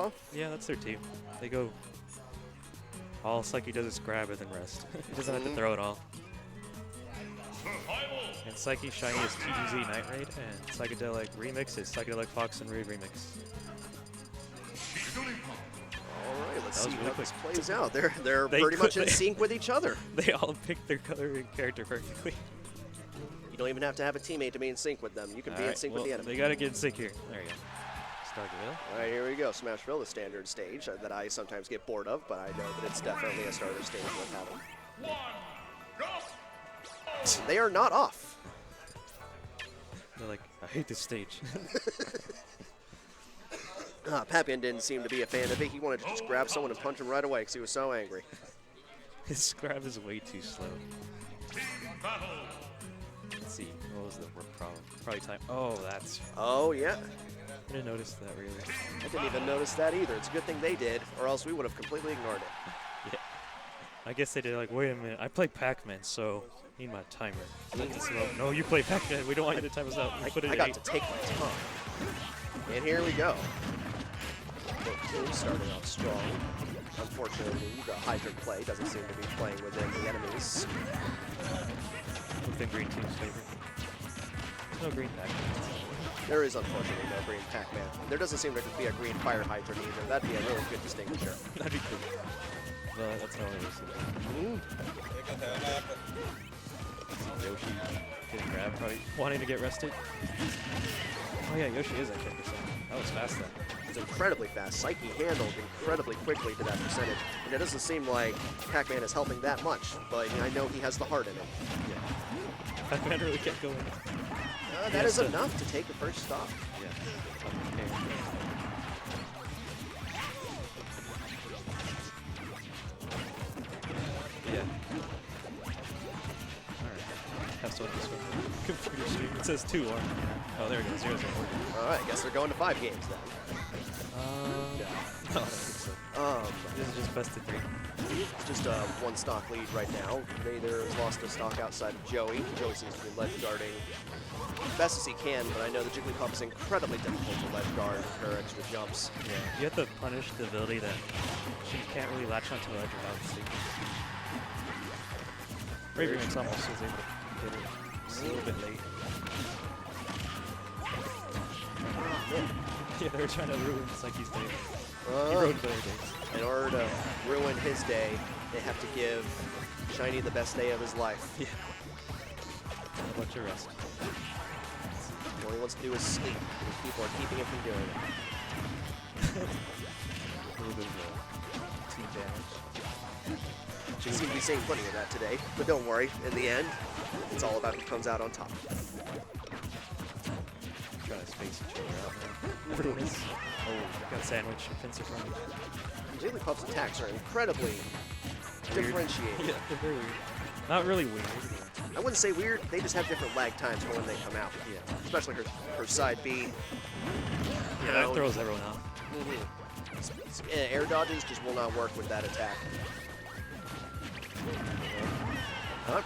huh? Yeah, that's their team. They go. All Psyche does is grab and then rest. He doesn't have to throw it all. And Psyche Shiny is TGZ Night Raid, and Psychedelic Remix is Psychedelic Fox and Raid Remix. All right, let's see really how this plays out. They're pretty much in sync with each other. They all picked their color and character perfectly. You don't even have to have a teammate to be in sync with them. You can be in sync with the enemy. They gotta get in sync here. There you go. Starterville. All right, here we go. Smashville, the standard stage that I sometimes get bored of, but I know that it's definitely a starter stage worth having. They are not off. They're like, I hate this stage. Pappian didn't seem to be a fan of it. He wanted to just grab someone and punch him right away because he was so angry. His grab is way too slow. Let's see, what was the problem? Probably time. Oh, that's. Oh, yeah. I didn't notice that really. I didn't even notice that either. It's a good thing they did, or else we would have completely ignored it. Yeah. I guess they did like, wait a minute, I play Pac-Man, so I need my timer. No, you play Pac-Man. We don't want you to time us out. I got to take my time. And here we go. Both teams starting off strong. Unfortunately, the Hydrant play doesn't seem to be playing within the enemies. Within green team's favor. There's no green Pac-Man. There is unfortunately no green Pac-Man. There doesn't seem to be a green Fire Hydrant either. That'd be a really good distinguisher. That'd be cool. Well, that's not what it is. Yoshi getting grabbed, probably wanting to get rested. Oh yeah, Yoshi is at 10%. That was fast then. It's incredibly fast. Psyche handled incredibly quickly to that percentage. And it doesn't seem like Pac-Man is helping that much, but I know he has the heart in it. Yeah. Pac-Man really kept going. That is enough to take the first stop. Yeah. Yeah. Alright. Have to this one. Computer stream. It says 2 on. Oh, there it goes. 0 0. Alright, I guess they're going to 5 games then. No, I don't think so. This is just best of 3. It's just a 1 stock lead right now. Vader has lost a stock outside of Joey. Joey seems to be ledge guarding best as he can, but I know the Jigglypuff is incredibly difficult to ledge guard with her extra jumps. Yeah, you have to punish the ability that she can't really latch onto the ledge without sleep. Raven Mix almost was able to get it just a little bit late. Yeah, they were trying to ruin Psyche's day. He ruined their days. In order to ruin his day, they have to give Shiny the best day of his life. Yeah. A bunch of rest. All he wants to do is sleep, and people are keeping him from doing it. A little bit of team damage. You seem to be saying plenty of that today, but don't worry, in the end, it's all about who comes out on top. Trying to space each other out now. Everyone is. Oh, got a sandwich. Offensive run. Jigglypuff's attacks are incredibly differentiated. Yeah, they're very weird. Not really weird. I wouldn't say weird, they just have different lag times for when they come out. Yeah. Especially her side B. Yeah, that throws everyone out. Air dodges just will not work with that attack.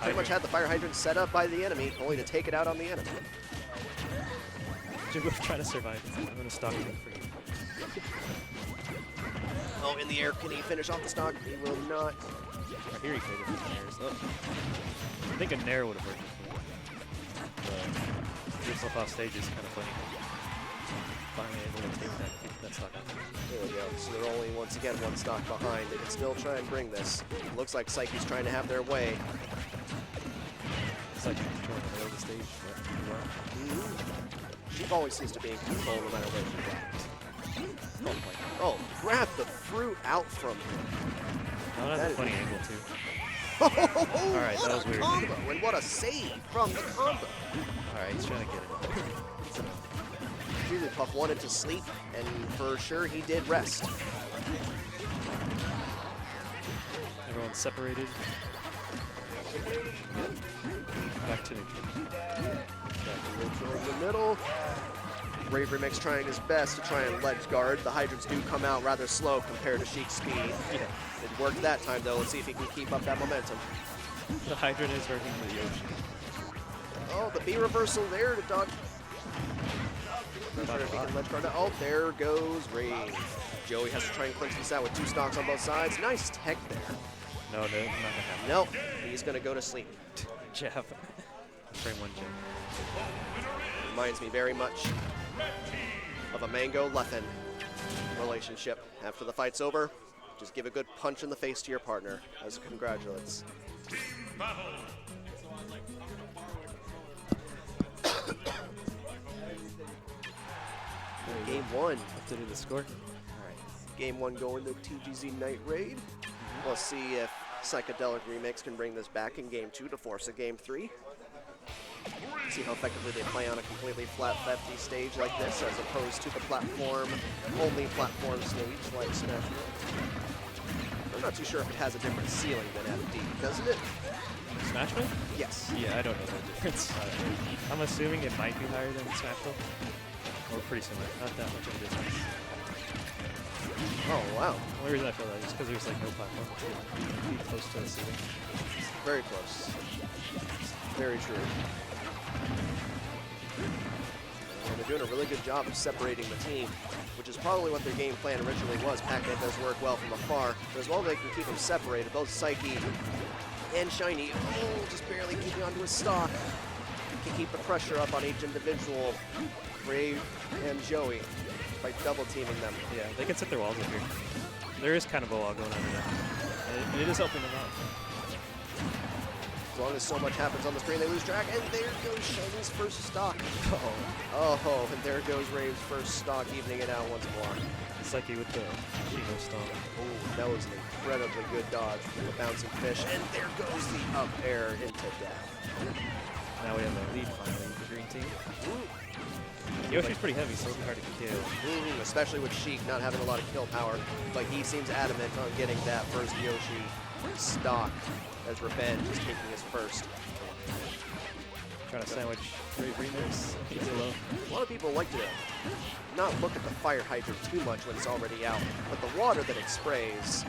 Pretty much had the fire hydrant set up by the enemy, only to take it out on the enemy. Jigglypuff trying to survive. I'm going to stop you for you. Oh, in the air, can he finish off the stock? He will not. I hear he could if he nairs. Oh. I think a nair would have worked before. But yourself off stage is kind of funny. Finally able to take that stock out. There we go. So they're only, once again, 1 stock behind. They can still try and bring this. It looks like Psyche's trying to have their way. Psyche controlling the middle of the stage. She always seems to be in control no matter where she goes. Oh, grab the fruit out from him. Oh, that's a funny angle, too. Oh, alright, that was weird. Combo, and what a save from the combo. Alright, he's trying to get it. Jigglypuff wanted to sleep, and for sure he did rest. Everyone's separated. Back to neutral. Back to neutral in the middle. Rave Remix trying his best to try and ledge guard. The Hydrants do come out rather slow compared to Sheik's speed. Yeah. It worked that time, though. Let's see if he can keep up that momentum. The Hydrant is working the Yoshi. Oh, the B reversal there to dodge. Not sure if he can ledge guard that. Oh, there goes Rave. Joey has to try and clinch this out with 2 stocks on both sides. Nice tech there. No, not gonna happen. Nope, he's gonna go to sleep. Jab. Frame 1 jab. Reminds me very much of a Mango-Leffen relationship. After the fight's over, just give a good punch in the face to your partner as congratulates. Game 1. Have to do the score. All right. Game 1 going to TGZ Night Raid. We'll see if Psychedelic Remix can bring this back in Game 2 to force a Game 3. See how effectively they play on a completely flat FD stage like this, as opposed to the only platform stage like Smash Bros. I'm not too sure if it has a different ceiling than FD, doesn't it? Smash Bros? Yes. Yeah, I don't know the difference. I'm assuming it might be higher than Smash Bros. Or pretty similar, not that much of a difference. Oh, wow. The only reason I feel that is because there's like no platform. Be close to the ceiling. Very close. Very true. And they're doing a really good job of separating the team, which is probably what their game plan originally was. Pac-Man does work well from afar, but as long as they can keep them separated, both Psyche and Shiny, just barely keeping onto his stock, can keep the pressure up on each individual, Brave and Joey, by double teaming them. Yeah, they can set their walls up here. There is kind of a wall going on there. It is helping them out. As long as so much happens on the screen, they lose track, and there goes Shiny's first stock. Oh, and there goes Rave's first stock, evening it out once more. Psyche with the Kino Stomp. Oh, that was an incredibly good dodge from the bouncing fish, and there goes the up air into death. Now we have a lead finally with the green team. Yoshi's pretty heavy, so it'll be hard to kill. Especially with Sheik not having a lot of kill power, but he seems adamant on getting that first Yoshi stock as revenge is taking his first. Trying to sandwich Brave Remix. He's low. A lot of people like to not look at the fire hydrant too much when it's already out, but the water that it sprays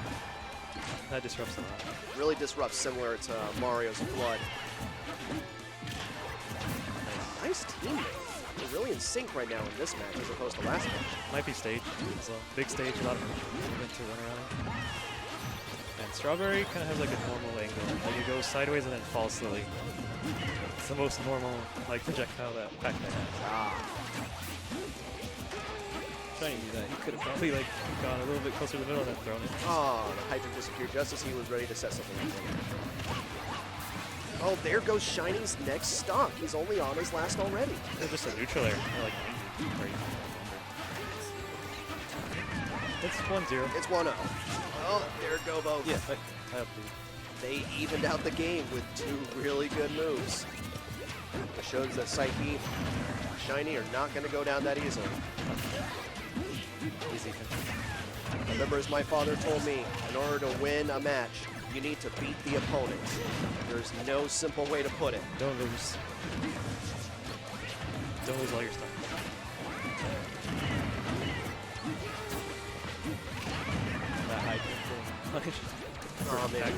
That disrupts a lot. really disrupts, similar to Mario's Flood. Nice teammates. They're really in sync right now in this match as opposed to last match. Might be stage. It's a big stage, a lot of movement to run around. And Strawberry kind of has like a normal angle. Like it goes sideways and then falls slowly. It's the most normal like projectile that Pac-Man has. Trying to do that. He could have probably like gone a little bit closer to the middle and then thrown it. Oh, the hydrant disappeared just as he was ready to set something up. Oh, there goes Shiny's next stock. He's only on his last already. They're just a neutral air. Like, it's 1-0. It's 1-0. Oh, there go both. Yeah, I have to. They evened out the game with 2 really good moves. It shows that Psyche, Shiny are not going to go down that easily. Easy. Remember, as my father told me, in order to win a match, you need to beat the opponent. There's no simple way to put it. Don't lose. Don't lose all your stuff. That hydrant. Oh, man.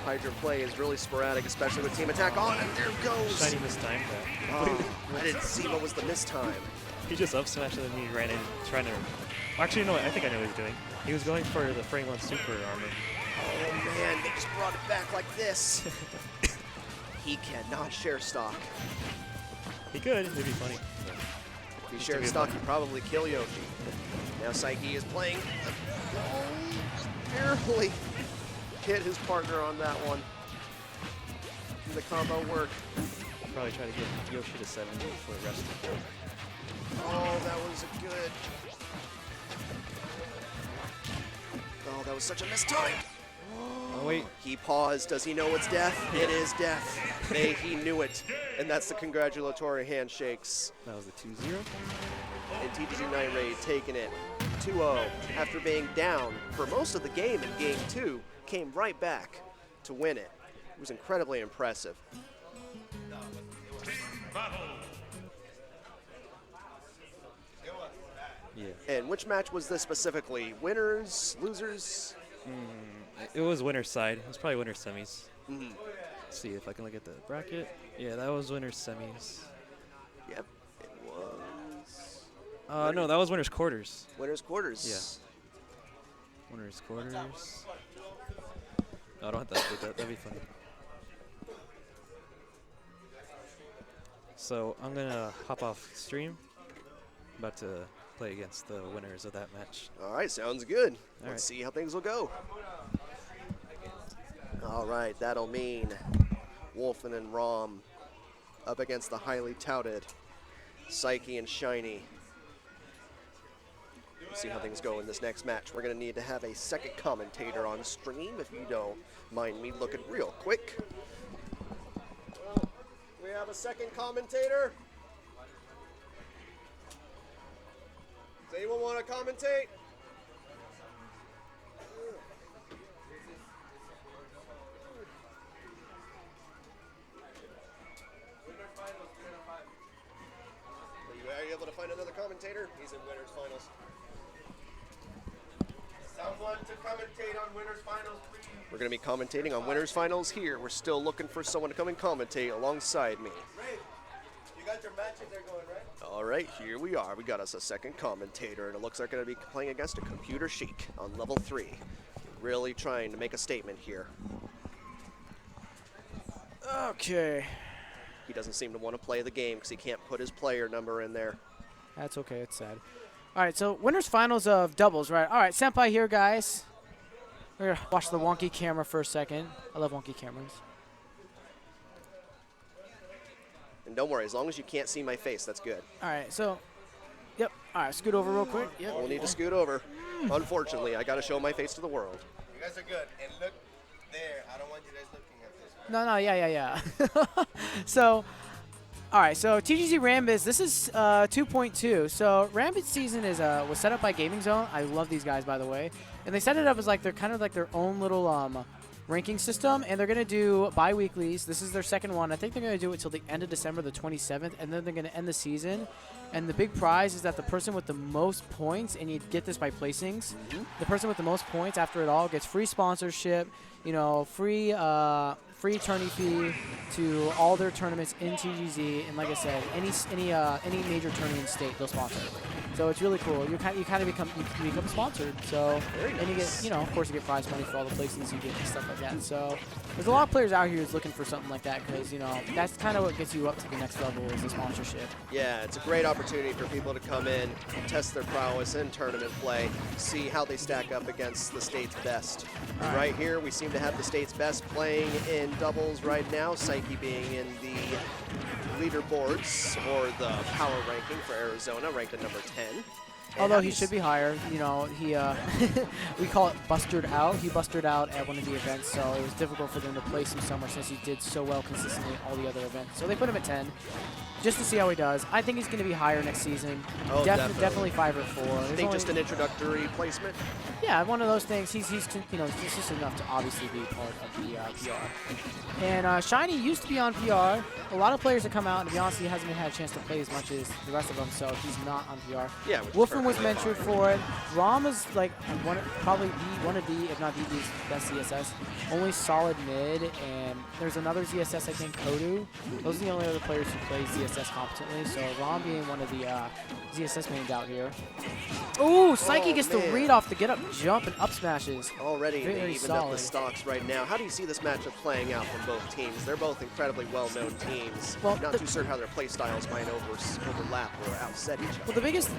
Hydrant play is really sporadic, especially with team attack on, and there goes! Shiny mistimed that. Oh, I didn't see what was the mistime. He just up smashed and then he ran in trying to... Actually, no, I think I know what he was doing. He was going for the Frame 1 Super Armor. Oh man, they just brought it back like this. He cannot share stock. He could, it'd be funny. If he shared stock, he'd probably kill Yoshi. Now Psyche is playing. Oh, just barely hit his partner on that one. Did the combo work? Probably try to get Yoshi to 70 before the rest of the game. Oh, that was a good. Oh, that was such a missed time. Oh, wait. He paused. Does he know it's death? It is death. He knew it. And that's the congratulatory handshakes. That was the 2-0. And TGZ Night Raid taking it 2-0 after being down for most of the game in Game 2, came right back to win it. It was incredibly impressive. Yeah. And which match was this specifically? Winners? Losers? It was winner's side. It was probably winner's semis. Mm-hmm. Let's see if I can look at the bracket. Yeah, that was winner's semis. Yep, it was. No, that was winner's quarters. Winners quarters. Yeah. Winner's quarters. No, I don't have that. That'd be funny. So I'm gonna hop off stream. About to play against the winners of that match. All right, sounds good. All Let's see how things will go. All right, that'll mean Wolfen and Rom up against the highly touted Psyche and Shiny. We'll see how things go in this next match. We're going to need to have a second commentator on stream, if you don't mind me looking real quick. We have a second commentator. Does anyone want to commentate? Are you able to find another commentator? He's in winners finals. Someone to commentate on winners finals, please. We're going to be commentating on winners finals here. We're still looking for someone to come and commentate alongside me. Ray, you got your matches there going, right? All right, here we are. We got us a second commentator, and it looks like we're going to be playing against a computer chic on level 3. Really trying to make a statement here. Okay. He doesn't seem to want to play the game because he can't put his player number in there. That's okay. It's sad. All right, so winners finals of doubles, right? All right, Senpai here, guys. We're going to watch the wonky camera for a second. I love wonky cameras. And don't worry, as long as you can't see my face, that's good. All right, so, yep. All right, scoot over real quick. Yep. We'll need to scoot over. Unfortunately, I got to show my face to the world. You guys are good. And look there. I don't want you guys looking at this. No, yeah. So, all right, so TGZ Ranbats, this is 2.2. So Ranbats season is was set up by Gaming Zone. I love these guys, by the way. And they set it up as like they're kind of like their own little ranking system, and they're going to do bi-weeklies. This is their second one. I think they're going to do it till the end of December, the 27th, and then they're going to end the season. And the big prize is that the person with the most points, and you get this by placings, the person with the most points after it all gets free sponsorship, you know, free tourney fee to all their tournaments in TGZ, and like I said, any major tourney in state they'll sponsor. So it's really cool. You kind of become sponsored. So and you get, you know, of course you get prize money for all the placings you get and stuff like that. So there's a lot of players out here who's looking for something like that because, you know, that's kind of what gets you up to the next level is the sponsorship. Yeah, it's a great opportunity for people to come in, test their prowess in tournament play, see how they stack up against the state's best. Right here, we seem to have the state's best playing in doubles right now, Psyche being in the leaderboards or the power ranking for Arizona, ranked at number 10. Although he should be higher, you know, he we call it bustered out. He bustered out at one of the events, so it was difficult for them to place him somewhere since he did so well consistently at all the other events. So they put him at 10, just to see how he does. I think he's going to be higher next season. Oh, definitely 5 or 4. I think just an introductory placement. Yeah, one of those things. He's you know, he's just enough to obviously be part of the PR. And Shiny used to be on PR. A lot of players have come out, and to be honest, he hasn't had a chance to play as much as the rest of them, so he's not on PR. Yeah, Wolfen was mentored for it. Rom is like probably one of the, if not the best ZSS. Only solid mid, and there's another ZSS, I think, Kodu. Those are the only other players who play ZSS competently, so Rom being one of the ZSS mains out here. Ooh, Psyche gets the read off the get-up jump and up smashes. Already Very evened up the solid. stocks right now. How do you see this matchup playing out from both teams? They're both incredibly well-known teams. Well, Not too certain how their play styles might overlap or outset each other. Well, the biggest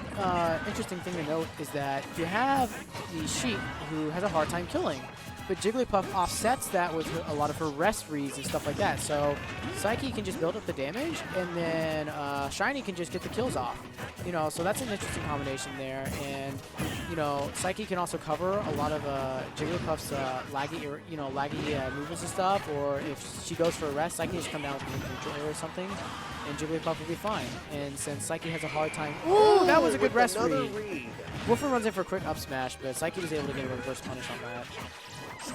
interesting thing to note is that you have the Sheik, who has a hard time killing, but Jigglypuff offsets that with a lot of her rest reads and stuff like that. So Psyche can just build up the damage, and then Shiny can just get the kills off. You know, so that's an interesting combination there. And you know, Psyche can also cover a lot of Jigglypuff's laggy movements and stuff. Or if she goes for a rest, Psyche can just come down with a neutral air or something, and Jigglypuff will be fine. And since Psyche has a hard time, ooh, that was a good rest read. Wolfen runs in for a quick up smash, but Psyche was able to get a reverse punish on that.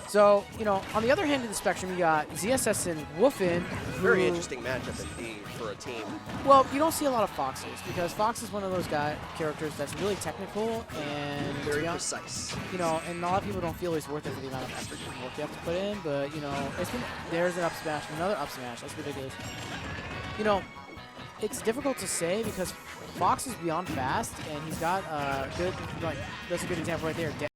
So, you know, on the other hand of the spectrum, you got ZSS and Wolfen. Very interesting matchup indeed for a team. Well, you don't see a lot of Foxes because Fox is one of those characters that's really technical and Very precise. You know, and a lot of people don't feel it's worth it for the amount of effort and work you have to put in. But you know, there's an up smash, another up smash. That's ridiculous. You know, it's difficult to say because Fox is beyond fast, and he's got good, like, that's a good example right there.